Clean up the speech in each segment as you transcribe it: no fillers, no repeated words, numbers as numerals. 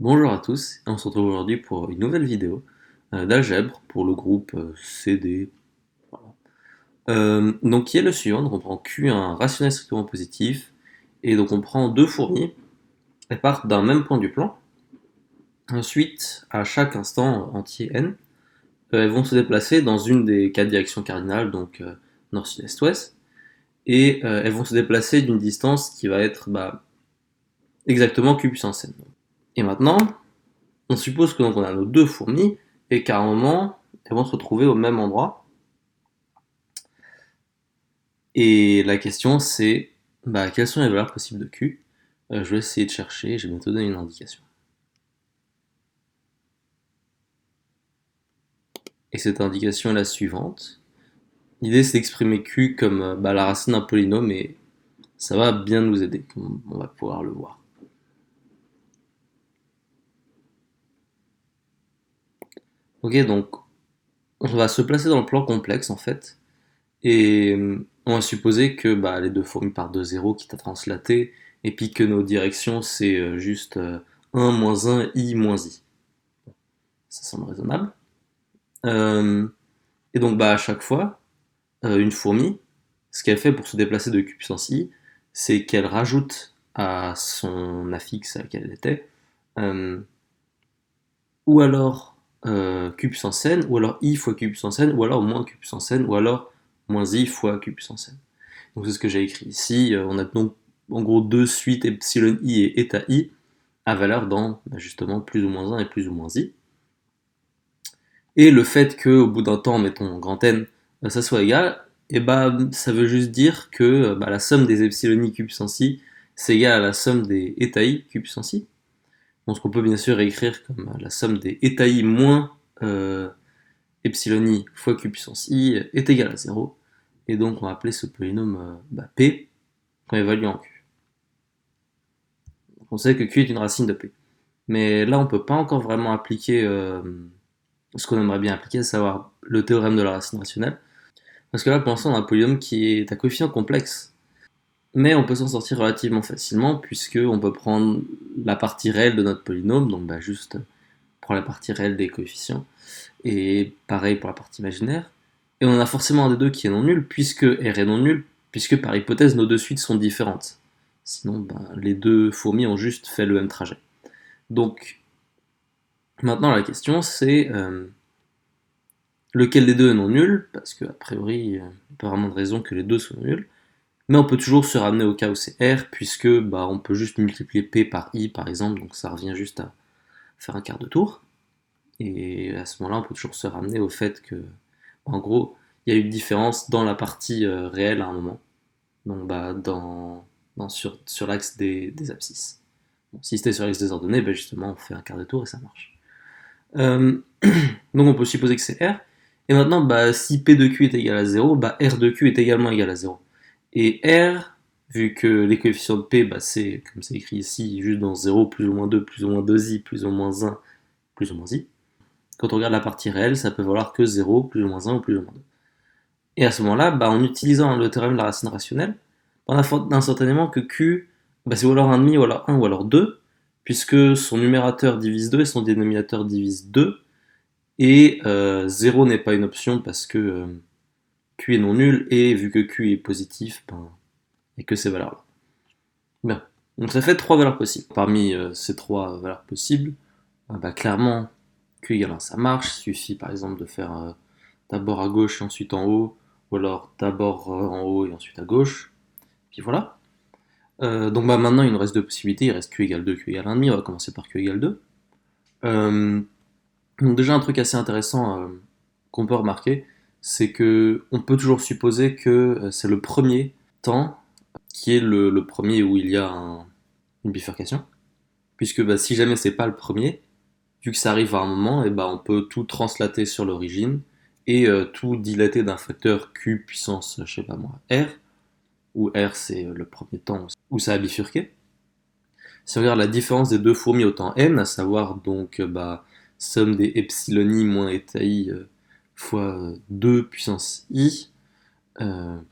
Bonjour à tous, et on se retrouve aujourd'hui pour une nouvelle vidéo d'algèbre pour le groupe CD. Voilà. Donc qui est le suivant, donc on prend Q un rationnel strictement positif, et donc on prend deux fourmis, elles partent d'un même point du plan. Ensuite, à chaque instant entier n, elles vont se déplacer dans une des quatre directions cardinales, donc nord, sud, est, ouest, et elles vont se déplacer d'une distance qui va être exactement Q puissance n. Et maintenant, on suppose que donc on a nos deux fourmis et qu'à un moment, elles vont se retrouver au même endroit. Et la question c'est quelles sont les valeurs possibles de Q. Je vais essayer de chercher, je vais bientôt donner une indication. Et cette indication est la suivante. L'idée c'est d'exprimer Q comme la racine d'un polynôme et ça va bien nous aider, comme on va pouvoir le voir. Ok, donc on va se placer dans le plan complexe en fait. Et on va supposer que les deux fourmis partent de 0 quitte à translater, et puis que nos directions c'est juste 1 moins 1 i moins i. Ça semble raisonnable. Euh, et donc à chaque fois, une fourmi, ce qu'elle fait pour se déplacer de q puissance i, c'est qu'elle rajoute à son affixe à laquelle elle était, euh, ou alors q puissance n, ou alors i fois q puissance n, ou alors moins q puissance n, ou alors moins i fois q puissance n. Donc c'est ce que j'ai écrit ici. On a donc en gros deux suites epsilon i et eta i à valeur dans justement plus ou moins 1 et plus ou moins i. Et le fait qu'au bout d'un temps, mettons grand N, ça soit égal, et ça veut juste dire que la somme des epsilon i q puissance i, c'est égal à la somme des eta i q puissance i. Donc ce qu'on peut bien sûr écrire comme la somme des eta i moins epsilon i fois q puissance i est égal à 0. Et donc on va appeler ce polynôme P quand évalué en Q. Donc on sait que Q est une racine de P. Mais là on ne peut pas encore vraiment appliquer ce qu'on aimerait bien appliquer, à savoir le théorème de la racine rationnelle. Parce que là, pour l'instant, on a un polynôme qui est à coefficient complexe. Mais on peut s'en sortir relativement facilement, puisqu'on peut prendre la partie réelle de notre polynôme, donc juste prendre la partie réelle des coefficients, et pareil pour la partie imaginaire. Et on a forcément un des deux qui est non nul, puisque R est non nul, puisque par hypothèse, nos deux suites sont différentes. Sinon, les deux fourmis ont juste fait le même trajet. Donc, maintenant la question c'est lequel des deux est non nul, parce qu'a priori, il n'y a pas vraiment de raison que les deux soient nuls. Mais on peut toujours se ramener au cas où c'est R, puisque on peut juste multiplier P par I par exemple, donc ça revient juste à faire un quart de tour. Et à ce moment-là, on peut toujours se ramener au fait que, en gros, il y a eu une différence dans la partie réelle à un moment. Donc sur l'axe des abscisses. Bon, si c'était sur l'axe des ordonnées, justement, on fait un quart de tour et ça marche. Euh, donc on peut supposer que c'est R. Et maintenant, si P de Q est égal à 0, R de Q est également égal à 0. Et R, vu que les coefficients de P, c'est, comme c'est écrit ici, juste dans 0, plus ou moins 2, plus ou moins 2i, plus ou moins 1, plus ou moins i. Quand on regarde la partie réelle, ça peut valoir que 0, plus ou moins 1 ou plus ou moins 2. Et à ce moment-là, en utilisant le théorème de la racine rationnelle, on a instantanément que Q, c'est ou alors 1,5 ou alors 1 ou alors 2, puisque son numérateur divise 2 et son dénominateur divise 2, et 0 n'est pas une option parce que Q est non nul, et vu que Q est positif, et que ces valeurs-là. Bien. Donc ça fait trois valeurs possibles. Parmi ces trois valeurs possibles, clairement, Q égale 1, ça marche. Il suffit par exemple de faire d'abord à gauche et ensuite en haut, ou alors d'abord en haut et ensuite à gauche. Puis voilà. Donc maintenant il nous reste deux possibilités, il reste Q égale 2, Q égale 1,5, on va commencer par Q égale 2. Donc déjà un truc assez intéressant qu'on peut remarquer, c'est que on peut toujours supposer que c'est le premier temps qui est le premier où il y a une bifurcation, puisque si jamais c'est pas le premier, vu que ça arrive à un moment, et on peut tout translater sur l'origine et tout dilater d'un facteur q puissance, je sais pas moi, r, où r c'est le premier temps où ça a bifurqué. Si on regarde la différence des deux fourmis au temps n, à savoir donc somme des epsilon i moins eta i fois 2 puissance i,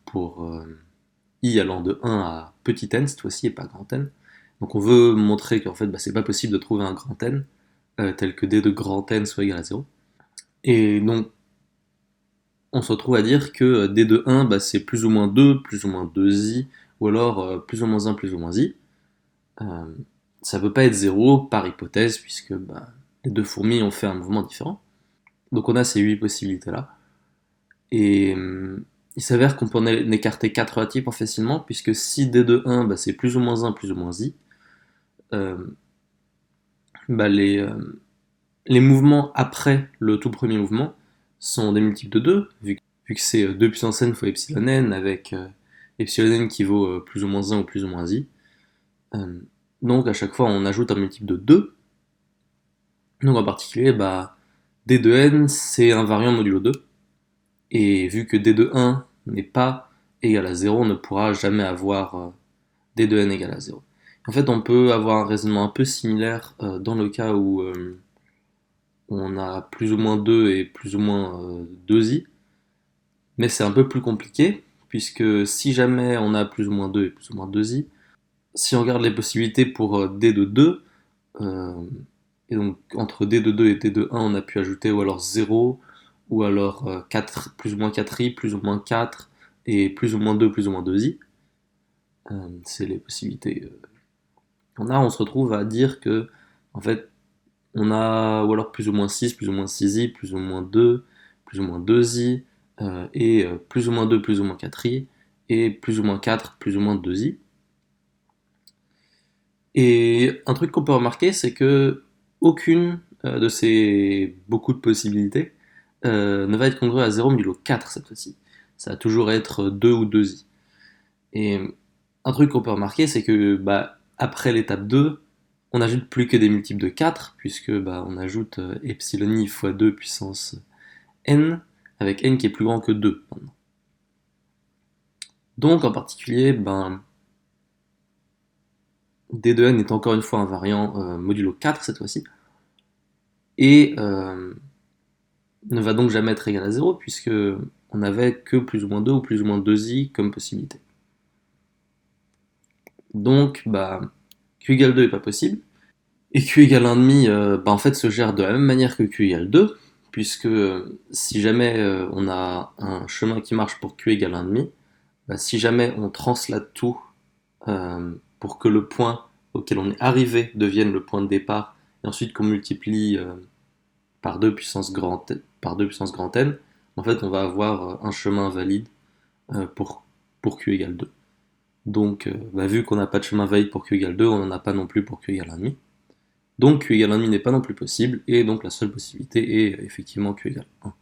pour i allant de 1 à petit n cette fois-ci et pas grand n, Donc on veut montrer qu'en fait, c'est pas possible de trouver un grand n, tel que d de grand n soit égal à 0. Et donc, on se retrouve à dire que d de 1, c'est plus ou moins 2, plus ou moins 2i, ou alors plus ou moins 1, plus ou moins i. Euh, Ça peut pas être 0 par hypothèse, puisque les deux fourmis ont fait un mouvement différent. Donc on a ces 8 possibilités-là. Et il s'avère qu'on peut en écarter 4 relativement facilement, puisque si d de 1, c'est plus ou moins 1, plus ou moins i, euh, bah, les mouvements après le tout premier mouvement sont des multiples de 2, vu que c'est 2 puissance n fois epsilon n, avec epsilon n qui vaut plus ou moins 1 ou plus ou moins i. Donc à chaque fois on ajoute un multiple de 2. Donc en particulier, d de n c'est invariant modulo 2. Et vu que d de 1 n'est pas égal à 0, on ne pourra jamais avoir d de n égal à 0. En fait, on peut avoir un raisonnement un peu similaire dans le cas où on a plus ou moins 2 et plus ou moins 2i, mais c'est un peu plus compliqué, puisque si jamais on a plus ou moins 2 et plus ou moins 2i, si on regarde les possibilités pour d de 2, et donc entre d de 2 et d de 1, on a pu ajouter ou alors 0, ou alors 4, plus ou moins 4i, plus ou moins 4, et plus ou moins 2, plus ou moins 2i. C'est les possibilités qu'on a. On se retrouve à dire que, en fait, on a ou alors plus ou moins 6, plus ou moins 6i, plus ou moins 2, plus ou moins 2i, et plus ou moins 2, plus ou moins 4i, et plus ou moins 4, plus ou moins 2i. Et un truc qu'on peut remarquer, c'est que aucune de ces beaucoup de possibilités ne va être congrue à 0 modulo 4 cette fois-ci. Ça va toujours être 2 ou 2i. Et un truc qu'on peut remarquer, c'est que après l'étape 2, on n'ajoute plus que des multiples de 4, puisque on ajoute epsilon i fois 2 puissance n, avec n qui est plus grand que 2 maintenant. Donc en particulier, d de n est encore une fois invariant modulo 4 cette fois-ci, et ne va donc jamais être égal à 0, puisque on n'avait que plus ou moins 2 ou plus ou moins 2i comme possibilité. Donc q égale 2 n'est pas possible, et q égale 1,5 en fait se gère de la même manière que q égale 2, puisque si jamais on a un chemin qui marche pour q égale 1,5, si jamais on translate tout pour que le point auquel on est arrivé devienne le point de départ, et ensuite qu'on multiplie par 2 puissance grand n, en fait on va avoir un chemin valide pour q égale 2. Donc vu qu'on n'a pas de chemin valide pour q égale 2, on n'en a pas non plus pour q égale 1,5. Donc q égale 1,5 n'est pas non plus possible, et donc la seule possibilité est effectivement q égale 1.